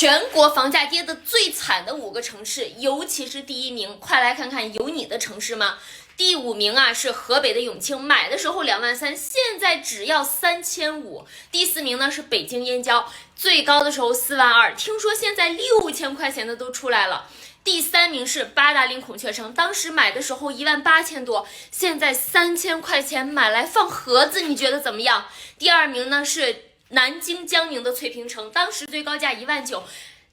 全国房价跌得最惨的5个城市，尤其是第1名，快来看看有你的城市吗？第5名啊是河北的永庆，买的时候2万3，现在只要3500。第4名呢是北京燕郊，最高的时候4万2，听说现在6000块钱的都出来了。第3名是八达岭孔雀城，当时买的时候18000多，现在3000块钱买来放盒子，你觉得怎么样？第2名呢是南京江宁的翠屏城，当时最高价19000，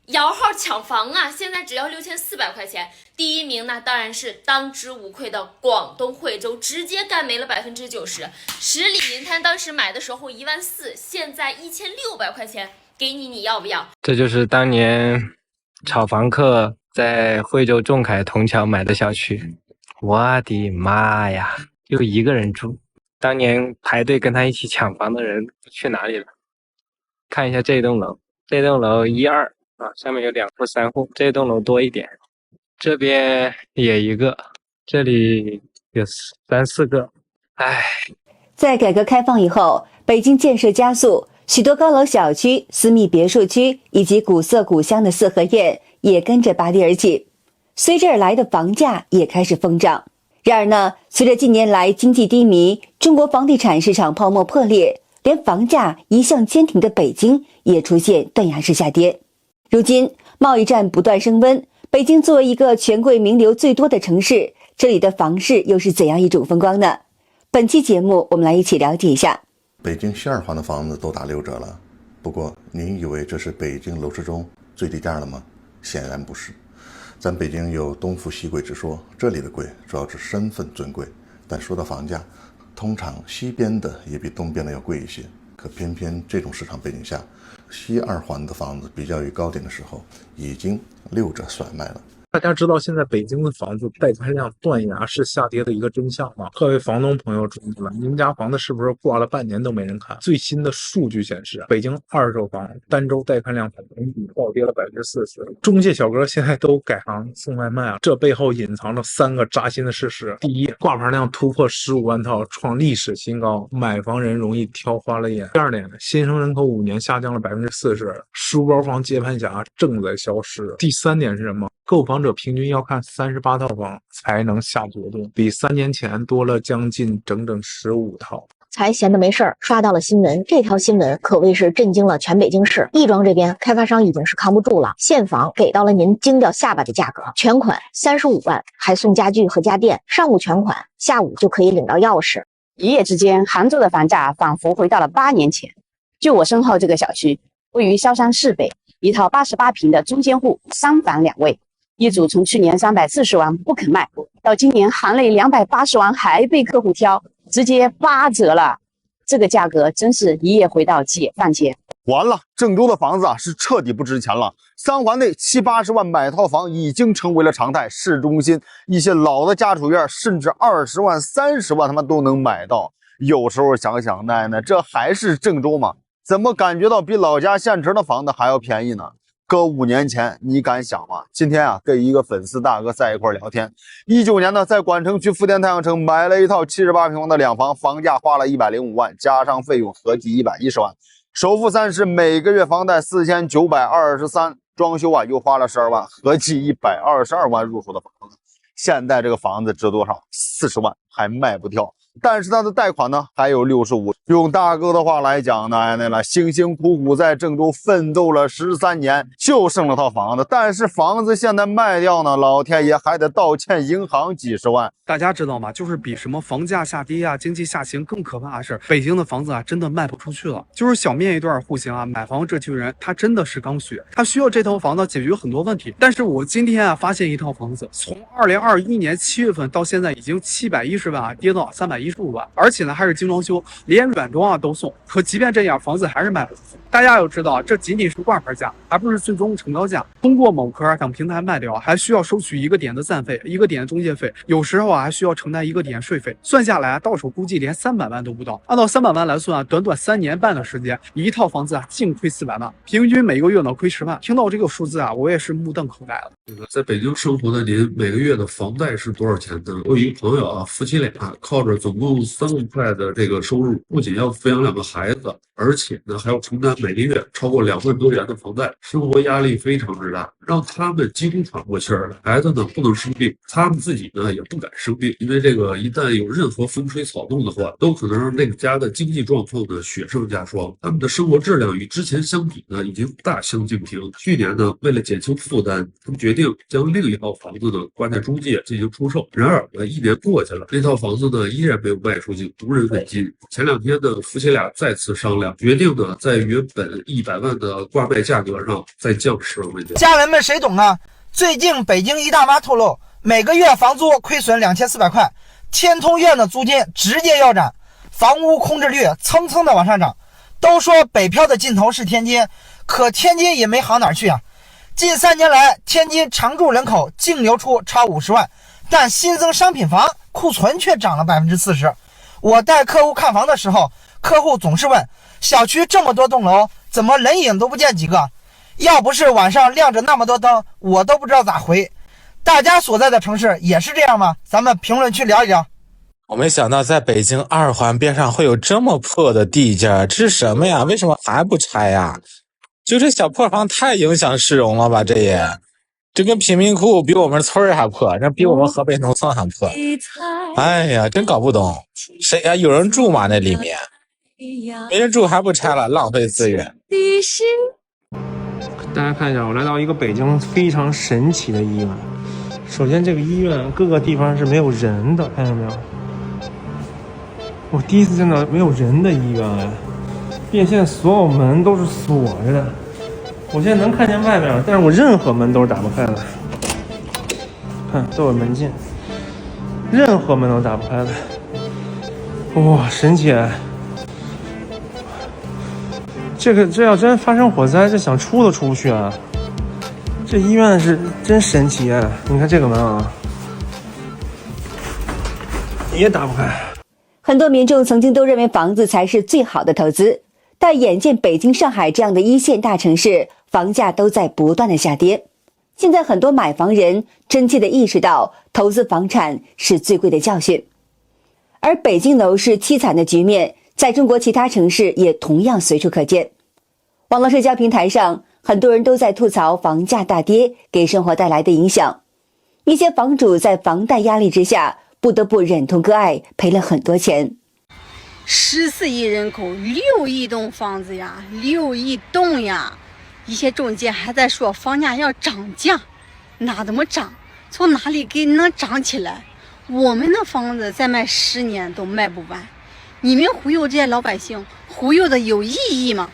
摇号抢房啊，现在只要6400块钱。第1名呢，当然是当之无愧的广东惠州，直接干没了90%。十里银滩当时买的时候14000，现在1600块钱，给你，你要不要？这就是当年炒房客在惠州仲恺铜桥买的小区，我的妈呀，就一个人住。当年排队跟他一起抢房的人去哪里了？看一下这栋楼，这栋楼1、2啊，上面有2户3户，这栋楼多一点，这边也一个，这里有3、4个。唉，在改革开放以后，北京建设加速，许多高楼小区、私密别墅区以及古色古香的四合院也跟着拔地而起，随之而来的房价也开始疯涨。然而呢，随着近年来经济低迷，中国房地产市场泡沫破裂，连房价一向坚挺的北京也出现断崖式下跌。如今贸易战不断升温，北京作为一个权贵名流最多的城市，这里的房市又是怎样一种风光呢？本期节目我们来一起了解一下。北京西2环的房子都打6折了，不过您以为这是北京楼市中最低价了吗？显然不是。咱北京有东富西贵之说，这里的贵主要是身份尊贵，但说到房价，通常西边的也比东边的要贵一些。可偏偏这种市场背景下，西2环的房子比较于高点的时候，已经6折甩卖了。大家知道现在北京的房子带宽量断崖式下跌的一个真相吗？各位房东朋友注意了，你们家房子是不是挂了半年都没人看？最新的数据显示，北京二手房单周带宽量同比暴跌了40%，中介小哥现在都改行送外卖啊！这背后隐藏着3个扎心的事实：第一，挂牌量突破15万套，创历史新高，买房人容易挑花了眼；第二点，新生人口5年下降了40%，书包房接盘侠正在消失；第3点是什么？购房者平均要看38套房才能下决定，比3年前多了将近整15套。才闲得没事儿，刷到了新闻，这条新闻可谓是震惊了全北京市。亦庄这边开发商已经是扛不住了，现房给到了您惊掉下巴的价格，全款35万，还送家具和家电，上午全款，下午就可以领到钥匙。一夜之间，杭州的房价仿佛回到了8年前。就我身后这个小区，位于萧山市北，一套88平的中间户，3房2卫。业主从去年340万不肯卖，到今年行内280万还被客户挑，直接8折了。这个价格真是一夜回到解放前。完了，郑州的房子啊是彻底不值钱了。3环内70、80万买套房已经成为了常态，市中心一些老的家属院甚至20万、30万他们都能买到。有时候想想，奶奶，这还是郑州吗？怎么感觉到比老家县城的房子还要便宜呢？搁5年前，你敢想吗？今天啊，跟一个粉丝大哥在一块聊天。19年呢，在管城区福田太阳城买了一套78平方的2房，房价花了105万，加上费用合计110万，首付30，每个月房贷4923，装修啊又花了12万，合计122万入手的房子。现在这个房子值多少？40万，还卖不掉。但是他的贷款呢还有65。用大哥的话来讲，奶奶了，辛辛苦苦在郑州奋斗了13年，就剩了套房子。但是房子现在卖掉呢，老天爷还得倒欠银行几十万。大家知道吗？就是比什么房价下跌啊、经济下行更可怕的是，北京的房子啊真的卖不出去了。就是小面一段户型啊，买房这群人他真的是刚需，他需要这套房子解决很多问题。但是我今天啊发现一套房子，从2021年7月份到现在已经710万啊，跌到315万，而且呢还是精装修，连软装啊都送。可即便这样，房子还是卖不出去。大家要知道，这仅仅是挂牌价，还不是最终成交价。通过某科等平台卖掉，还需要收取1个点的暂费、1个点的中介费，有时候啊还需要承担1个点税费。算下来，到手估计连300万都不到。按照300万来算啊，短短3年半的时间，一套房子啊净亏400万，平均每个月呢亏10万。听到这个数字啊，我也是目瞪口呆了。在北京生活的您每个月的房贷是多少钱呢？我有一个朋友啊，夫妻妻俩靠着总共3万块的这个收入，不仅要抚养2个孩子，而且呢还要承担每个月超过2万多元的房贷，生活压力非常之大，让他们几乎喘不过气儿来。孩子呢不能生病，他们自己呢也不敢生病，因为这个一旦有任何风吹草动的话，都可能让这个家的经济状况呢雪上加霜。他们的生活质量与之前相比呢已经大相径庭。去年呢，为了减轻负担，他们决定将另一套房子呢关在中介进行出售。然而1年过去了，那套房子呢依然没有卖出去，无人问津。前2天呢，夫妻俩再次商量，决定呢在原本100万的挂卖价格上再降10万块钱。家人们谁懂呢？最近北京一大妈透露，每个月房租亏损2400块，天通苑的租金直接腰斩，房屋空置率蹭蹭的往上涨。都说北漂的尽头是天津，可天津也没好哪去啊。近3年来，天津常住人口净流出超50万，但新增商品房库存却涨了40%。我带客户看房的时候，客户总是问，小区这么多栋楼，怎么人影都不见几个？要不是晚上亮着那么多灯，我都不知道咋回。大家所在的城市也是这样吗？咱们评论区聊一聊。我没想到在北京2环边上会有这么破的地界，这是什么呀？为什么还不拆呀？就这小破房太影响市容了吧，这跟贫民窟比我们村儿还破，这比我们河北农村还破。哎呀，真搞不懂，谁呀？有人住吗？那里面没人住还不拆了，浪费资源。大家看一下，我来到一个北京非常神奇的医院。首先，这个医院各个地方是没有人的，看见没有？我第一次见到没有人的医院，并且现在所有门都是锁着的。我现在能看见外面，但是我任何门都是打不开的。看，都有门禁，任何门都打不开的。哇，神奇！这要真发生火灾，这想出都出不去啊！这医院是真神奇啊！你看这个门啊，也打不开。很多民众曾经都认为房子才是最好的投资，但眼见北京、上海这样的1线大城市房价都在不断的下跌，现在很多买房人真切地意识到投资房产是最贵的教训。而北京楼市凄惨的局面，在中国其他城市也同样随处可见。网络社交平台上，很多人都在吐槽房价大跌给生活带来的影响。一些房主在房贷压力之下，不得不忍痛割爱，赔了很多钱。14亿人口，6亿栋房子呀，6亿栋呀！一些中介还在说房价要涨价，哪怎么涨？从哪里给能涨起来？我们的房子再卖10年都卖不完，你们忽悠这些老百姓，忽悠的有意义吗？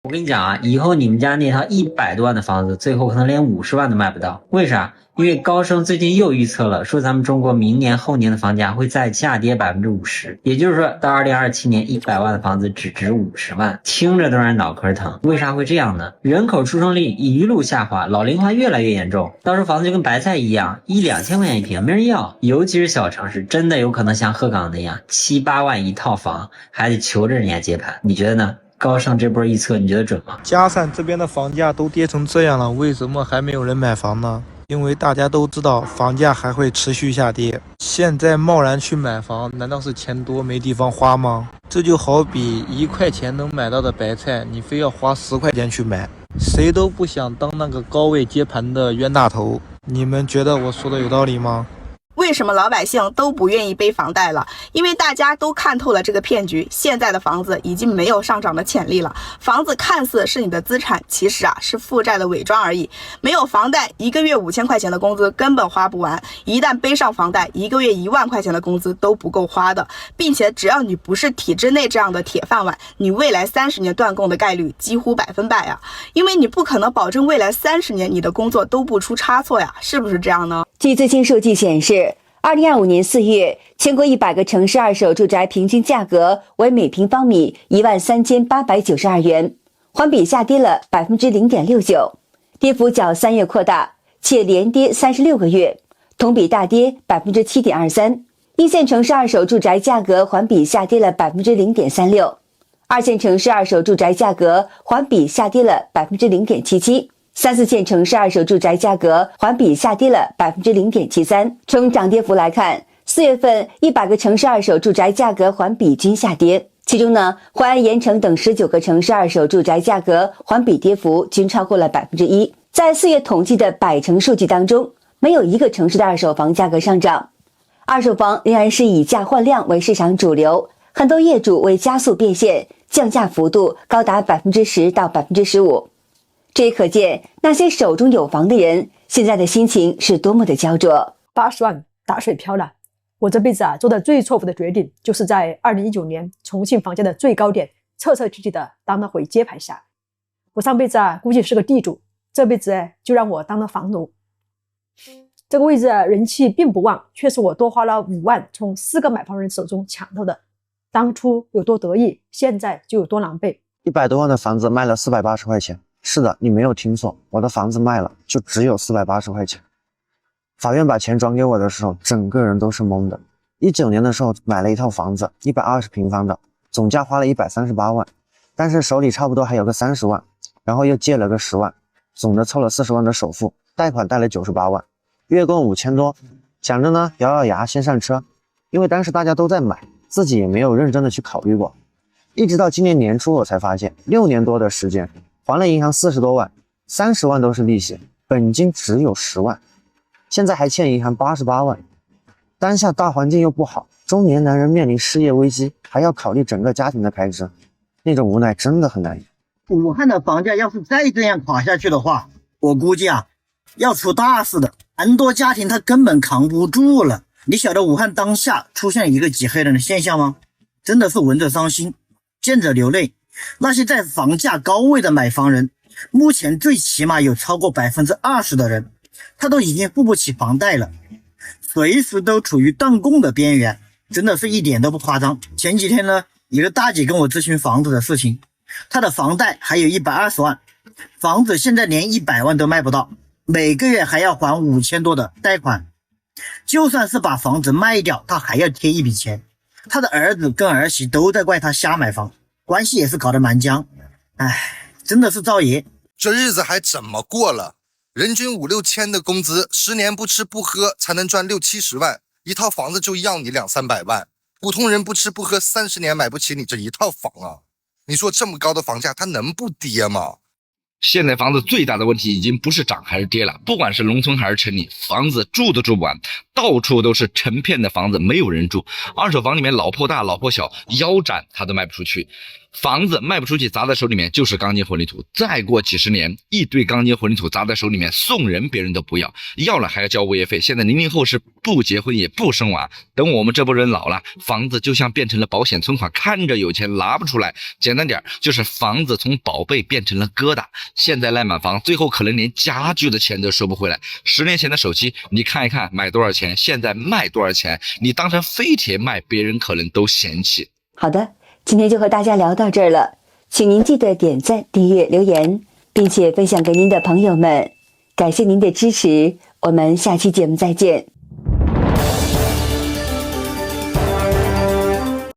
我跟你讲啊，以后你们家那套100多万的房子，最后可能连50万都卖不到。为啥？因为高盛最近又预测了，说咱们中国明年后年的房价会再下跌50%，也就是说到2027年100万的房子只值50万，听着都让人脑壳疼。为啥会这样呢？人口出生率一路下滑，老龄化越来越严重，到时候房子就跟白菜一样，1-2千块钱一平，没人要。尤其是小城市，真的有可能像鹤岗那样7-8万一套房，还得求着人家接盘。你觉得呢？高盛这波预测你觉得准吗？嘉善这边的房价都跌成这样了，为什么还没有人买房呢？因为大家都知道房价还会持续下跌，现在贸然去买房，难道是钱多没地方花吗？这就好比1块钱能买到的白菜，你非要花10块钱去买，谁都不想当那个高位接盘的冤大头。你们觉得我说的有道理吗？为什么老百姓都不愿意背房贷了？因为大家都看透了这个骗局，现在的房子已经没有上涨的潜力了。房子看似是你的资产，其实是负债的伪装而已。没有房贷，1个月5000块钱的工资根本花不完，一旦背上房贷，1个月1万块钱的工资都不够花的。并且只要你不是体制内这样的铁饭碗，你未来30年断供的概率几乎100%呀。因为你不可能保证未来30年你的工作都不出差错呀，是不是这样呢？据最新数据显示，2025年4月，全国100个城市二手住宅平均价格为每平方米13892元，环比下跌了0.69%，跌幅较3月扩大，且连跌36个月，同比大跌7.23%。一线城市二手住宅价格环比下跌了0.36%，二线城市二手住宅价格环比下跌了0.77%。3、4线城市二手住宅价格环比下跌了0.73%。从涨跌幅来看， 4月份100个城市二手住宅价格环比均下跌，其中呢，淮安、盐城等19个城市二手住宅价格环比跌幅均超过了 1%。在4月统计的100城数据当中，没有一个城市的二手房价格上涨。二手房仍然是以价换量为市场主流，很多业主为加速变现，降价幅度高达 10%到 15%。这也可见那些手中有房的人现在的心情是多么的焦灼。80万打水漂了。我这辈子做的最错误的决定，就是在2019年重庆房价的最高点彻彻底底的当了回接盘侠。我上辈子估计是个地主，这辈子就让我当了房奴。这个位置人气并不旺，却是我多花了5万从4个买房人手中抢到的。当初有多得意，现在就有多狼狈。100多万的房子卖了480块钱。是的，你没有听错，我的房子卖了，就只有480块钱。法院把钱转给我的时候，整个人都是懵的。19年的时候买了一套房子，120平方的，总价花了138万，但是手里差不多还有个30万，然后又借了个10万，总的凑了40万的首付，贷款贷了98万，月供5000多，想着呢咬咬牙先上车，因为当时大家都在买，自己也没有认真的去考虑过。一直到今年年初我才发现，6年多的时间还了银行40多万，30万都是利息，本金只有10万，现在还欠银行88万。当下大环境又不好，中年男人面临失业危机，还要考虑整个家庭的开支，那种无奈真的很难言。武汉的房价要是再这样垮下去的话，我估计要出大事的，很多家庭他根本扛不住了。你晓得武汉当下出现一个挤黑人的现象吗？真的是闻着伤心，见着流泪。那些在房价高位的买房人，目前最起码有超过 20% 的人，他都已经付不起房贷了，随时都处于断供的边缘，真的是一点都不夸张。前几天呢，一个大姐跟我咨询房子的事情，她的房贷还有120万，房子现在连100万都卖不到，每个月还要还5000多的贷款，就算是把房子卖掉，她还要贴一笔钱。她的儿子跟儿媳都在怪她瞎买房，关系也是搞得蛮僵。真的是造爷。这日子还怎么过了？人均5、6千的工资，10年不吃不喝才能赚60、70万，一套房子就要你200、300万。普通人不吃不喝30年买不起你这一套房啊！你说这么高的房价，它能不跌吗？现在房子最大的问题已经不是涨还是跌了，不管是农村还是城里，房子住都住不完，到处都是成片的房子，没有人住。二手房里面老破大老破小，腰斩它都卖不出去。房子卖不出去，砸在手里面就是钢筋混凝土，再过几十年，一堆钢筋混凝土砸在手里面，送人别人都不要，要了还要交物业费。现在00后是不结婚也不生娃，等我们这波人老了，房子就像变成了保险存款，看着有钱拿不出来。简单点，就是房子从宝贝变成了疙瘩。现在来买房，最后可能连家具的钱都收不回来。10年前的手机，你看一看买多少钱，现在卖多少钱，你当成废铁卖，别人可能都嫌弃。好的，今天就和大家聊到这儿了，请您记得点赞、订阅、留言，并且分享给您的朋友们。感谢您的支持，我们下期节目再见。